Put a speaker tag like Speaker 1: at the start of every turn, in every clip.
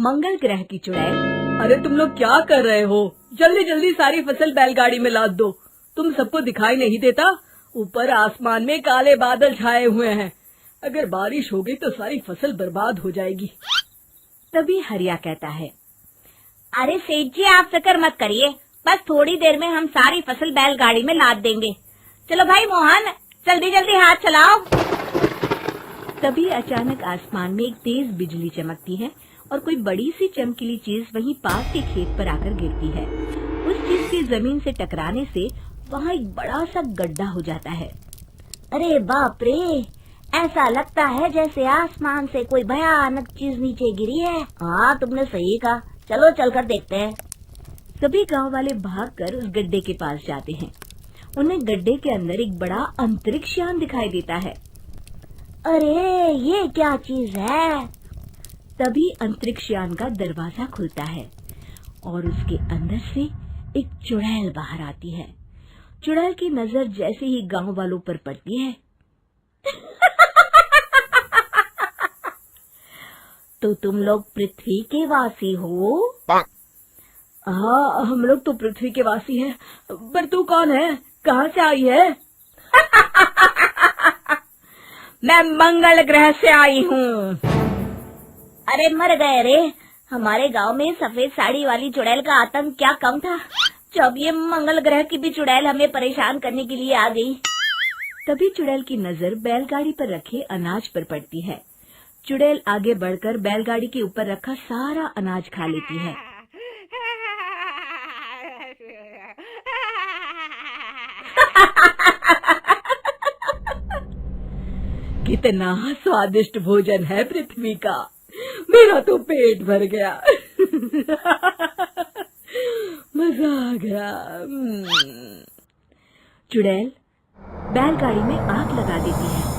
Speaker 1: मंगल ग्रह की चुड़ैल। अरे तुम लोग क्या कर रहे हो? जल्दी जल्दी सारी फसल बैलगाड़ी में लाद दो। तुम सबको दिखाई नहीं देता? ऊपर आसमान में काले बादल छाए हुए हैं। अगर बारिश हो गई तो सारी फसल बर्बाद हो जाएगी।
Speaker 2: तभी हरिया कहता है, अरे सेठ जी आप फिक्र मत करिए, बस थोड़ी देर में हम सारी फसल बैलगाड़ी में लाद देंगे। चलो भाई मोहन, जल्दी जल्दी हाथ चलाओ। तभी अचानक आसमान में एक तेज बिजली चमकती है और कोई बड़ी सी चमकीली चीज वहीं पास के खेत पर आकर गिरती है। उस चीज के जमीन से टकराने से वहाँ एक बड़ा सा गड्ढा हो जाता है। अरे बाप रे, ऐसा लगता है जैसे आसमान से कोई भयानक चीज नीचे गिरी है। हाँ तुमने सही कहा, चलो चलकर देखते हैं। सभी गांव वाले भागकर उस गड्ढे के पास जाते हैं। उन्हें गड्ढे के अंदर एक बड़ा अंतरिक्ष यान दिखाई देता है। अरे ये क्या चीज है? तभी अंतरिक्ष यान का दरवाजा खुलता है और उसके अंदर से एक चुड़ैल बाहर आती है। चुड़ैल की नजर जैसे ही गांव वालों पर पड़ती है तो तुम लोग पृथ्वी के वासी हो?
Speaker 1: हाँ, हम लोग तो पृथ्वी के वासी हैं। पर तू कौन है? कहाँ से आई है?
Speaker 2: मैं मंगल ग्रह से आई हूँ। अरे मर गए रे, हमारे गांव में सफेद साड़ी वाली चुड़ैल का आतंक क्या कम था, जब ये मंगल ग्रह की भी चुड़ैल हमें परेशान करने के लिए आ गई। तभी चुड़ैल की नजर बैलगाड़ी पर रखे अनाज पर पड़ती है। चुड़ैल आगे बढ़कर बैलगाड़ी के ऊपर रखा सारा अनाज खा लेती है।
Speaker 1: कितना स्वादिष्ट भोजन है पृथ्वी का, मेरा तो पेट भर गया। मजा आ गया। चुड़ैल बैलगाड़ी में आग लगा देती है।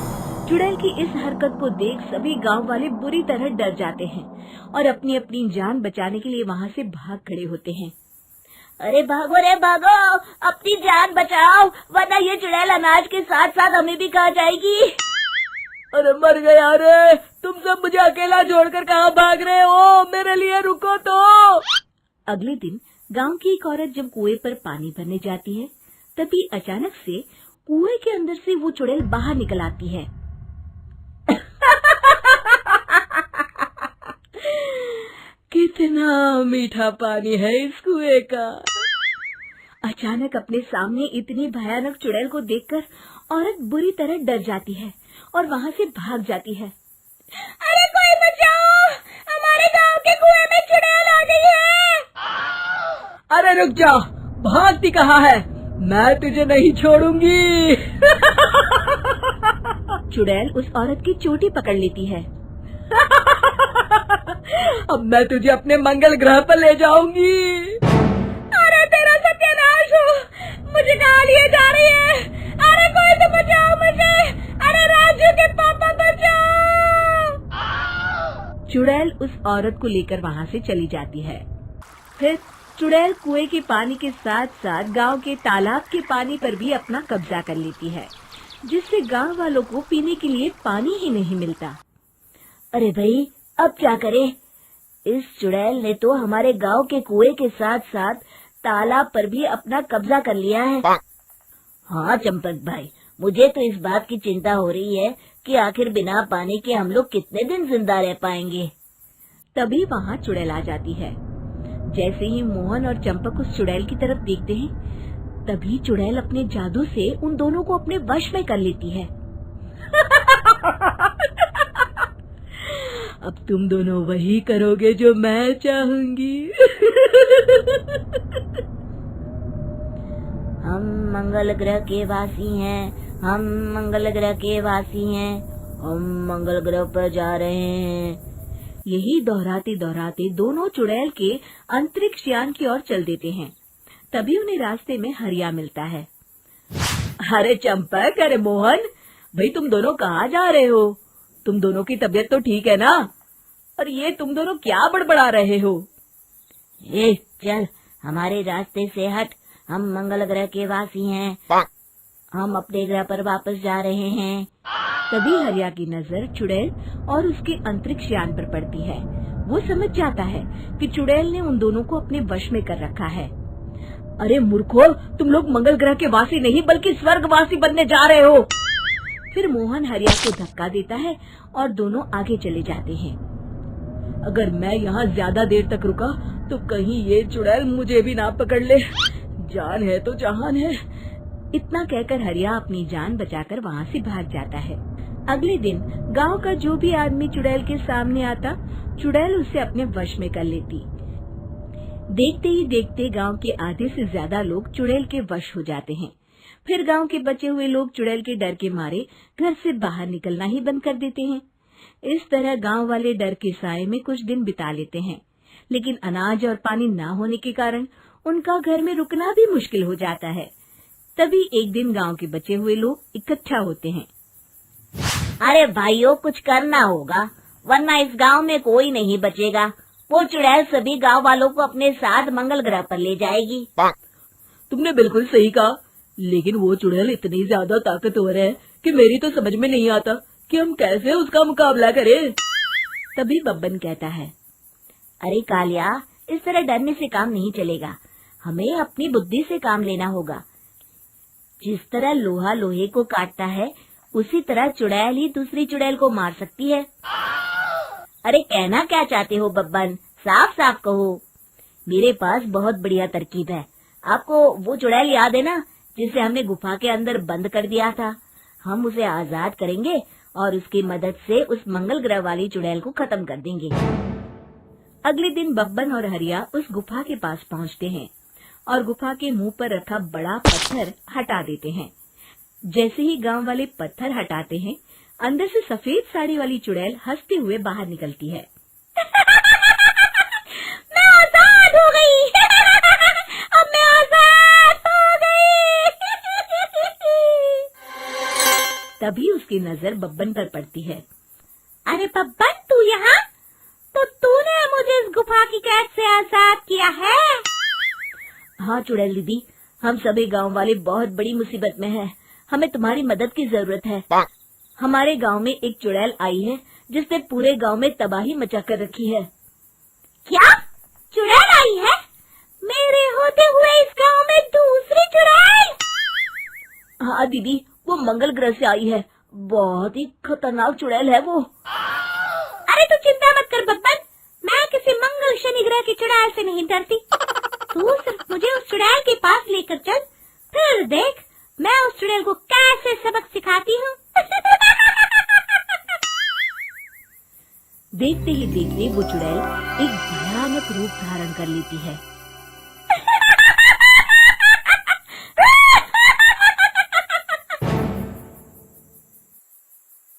Speaker 1: चुड़ैल की इस हरकत को देख सभी गांव वाले बुरी तरह डर जाते हैं और अपनी अपनी जान बचाने के लिए वहां से भाग खड़े होते हैं। अरे भागो रे भागो, अपनी जान बचाओ, वरना ये चुड़ैल अनाज के साथ साथ हमें भी खा जाएगी। अरे मर गया रे, तुम सब मुझे अकेला छोड़कर कहाँ भाग रहे हो? मेरे लिए रुको तो।
Speaker 2: अगले दिन गांव की एक औरत जब कुएं पर पानी भरने जाती है, तभी अचानक से कुएं के अंदर से वो चुड़ैल बाहर निकल आती है।
Speaker 1: कितना मीठा पानी है इस कुएं का।
Speaker 2: अचानक अपने सामने इतनी भयानक चुड़ैल को देखकर औरत बुरी तरह डर जाती है और वहाँ से भाग जाती है। अरे कोई बचाओ, हमारे गांव के कुएं में चुड़ैल आ गई है।
Speaker 1: अरे रुक जा, भागती कहाँ है? मैं तुझे नहीं छोड़ूंगी।
Speaker 2: चुड़ैल उस औरत की चोटी पकड़ लेती है।
Speaker 1: अब मैं तुझे अपने मंगल ग्रह पर ले जाऊंगी।
Speaker 2: अरे तेरा सत्यानाश हो, मुझे कहाँ लिए जा रही है? अरे कोई तो बचाओ मुझे, अरे राजू के पापा बचाओ। चुड़ैल उस औरत को लेकर वहाँ से चली जाती है। फिर चुड़ैल कुएं के पानी के साथ साथ गांव के तालाब के पानी पर भी अपना कब्जा कर लेती है, जिससे गांव वालों को पीने के लिए पानी ही नहीं मिलता। अरे भाई, अब क्या करें? इस चुड़ैल ने तो हमारे गांव के कुएं के साथ साथ तालाब पर भी अपना कब्जा कर लिया है। हाँ चंपक भाई, मुझे तो इस बात की चिंता हो रही है कि आखिर बिना पानी के हम लोग कितने दिन जिंदा रह पाएंगे। तभी वहाँ चुड़ैल आ जाती है। जैसे ही मोहन और चंपक उस चुड़ैल की तरफ देखते हैं, तभी चुड़ैल अपने जादू से उन दोनों को अपने वश में कर लेती है।
Speaker 1: अब तुम दोनों वही करोगे जो मैं चाहूंगी।
Speaker 2: हम मंगल ग्रह के वासी हैं, हम मंगल ग्रह के वासी हैं, हम मंगल ग्रह पर जा रहे हैं। यही दोहराते दोहराते दोनों चुड़ैल के अंतरिक्ष यान की ओर चल देते हैं। तभी उन्हें रास्ते में हरिया मिलता है।
Speaker 1: अरे चंपक, अरे मोहन, भाई तुम दोनों कहाँ जा रहे हो? तुम दोनों की तबीयत तो ठीक है ना? और ये तुम दोनों क्या बड़बड़ा रहे हो?
Speaker 2: ए चल, हमारे रास्ते से हट, हम मंगल ग्रह के वासी हैं, हम अपने ग्रह पर वापस जा रहे हैं। तभी हरिया की नजर चुड़ैल और उसके अंतरिक्ष यान पर पड़ती है।
Speaker 1: वो समझ जाता है कि चुड़ैल ने उन दोनों को अपने वश में कर रखा है। अरे मूर्खों, तुम लोग मंगल ग्रह के वासी नहीं बल्कि स्वर्गवासी बनने जा रहे हो। फिर मोहन हरिया को धक्का देता है और दोनों आगे चले जाते हैं। अगर मैं यहाँ ज्यादा देर तक रुका तो कहीं ये चुड़ैल मुझे भी ना पकड़ ले। जान है तो जहान है। इतना कहकर हरिया अपनी जान बचाकर वहाँ से भाग जाता है। अगले दिन गांव का जो भी आदमी चुड़ैल के सामने आता, चुड़ैल उसे अपने वश में कर लेती। देखते ही देखते गांव के आधे से ज्यादा लोग चुड़ैल के वश हो जाते हैं। फिर गांव के बचे हुए लोग चुड़ैल के डर के मारे घर से बाहर निकलना ही बंद कर देते हैं। इस तरह गांव वाले डर के साए में कुछ दिन बिता लेते हैं, लेकिन अनाज और पानी न होने के कारण उनका घर में रुकना भी मुश्किल हो जाता है। तभी एक दिन गांव के बचे हुए लोग इकट्ठा होते हैं।
Speaker 2: अरे भाइयों, कुछ करना होगा वरना इस गांव में कोई नहीं बचेगा। वो चुड़ैल सभी गांव वालों को अपने साथ मंगल ग्रह पर ले जाएगी।
Speaker 1: तुमने बिल्कुल सही कहा, लेकिन वो चुड़ैल इतनी ज्यादा ताकतवर है कि मेरी तो समझ में नहीं आता कि हम कैसे उसका मुकाबला करें। तभी बब्बन कहता है,
Speaker 2: अरे कालिया, इस तरह डरने से काम नहीं चलेगा। हमें अपनी बुद्धि से काम लेना होगा। जिस तरह लोहा लोहे को काटता है, उसी तरह चुड़ैल ही दूसरी चुड़ैल को मार सकती है। अरे कहना क्या चाहते हो बब्बन, साफ साफ कहो। मेरे पास बहुत बढ़िया तरकीब है। आपको वो चुड़ैल याद है ना, जिसे हमने गुफा के अंदर बंद कर दिया था? हम उसे आजाद करेंगे और उसकी मदद से उस मंगल ग्रह वाली चुड़ैल को खत्म कर देंगे। अगले दिन बब्बन और हरिया उस गुफा के पास पहुंचते हैं और गुफा के मुंह पर रखा बड़ा पत्थर हटा देते हैं। जैसे ही गांव वाले पत्थर हटाते हैं, अंदर से सफेद साड़ी वाली चुड़ैल हंसते हुए बाहर निकलती है। मैं आजाद हो गई। अब मैं आजाद हो गई।
Speaker 1: तभी उसकी नजर बब्बन पर पड़ती है।
Speaker 2: अरे बब्बन, तू यहाँ? तो तूने मुझे इस गुफा की कैद से आजाद किया है?
Speaker 1: हाँ चुड़ैल दीदी, हम सभी गांव वाले बहुत बड़ी मुसीबत में हैं। हमें तुम्हारी मदद की जरूरत है। हमारे गांव में एक चुड़ैल आई है जिसने पूरे गांव में तबाही मचा कर रखी है।
Speaker 2: क्या? चुड़ैल आई है? मेरे होते हुए इस गांव में दूसरी चुड़ैल?
Speaker 1: हाँ दीदी, वो मंगल ग्रह से आई है। बहुत ही खतरनाक चुड़ैल है वो।
Speaker 2: अरे तू चिंता मत कर बब्बन, मैं किसी मंगल शनि ग्रह की चुड़ैल से नहीं डरती। तू सिर्फ मुझे उस चुड़ैल के पास लेकर चल, फिर देख मैं उस चुड़ैल को कैसे सबक सिखाती हूँ।
Speaker 1: देखते ही देखते वो चुड़ैल एक भयानक रूप धारण कर लेती है।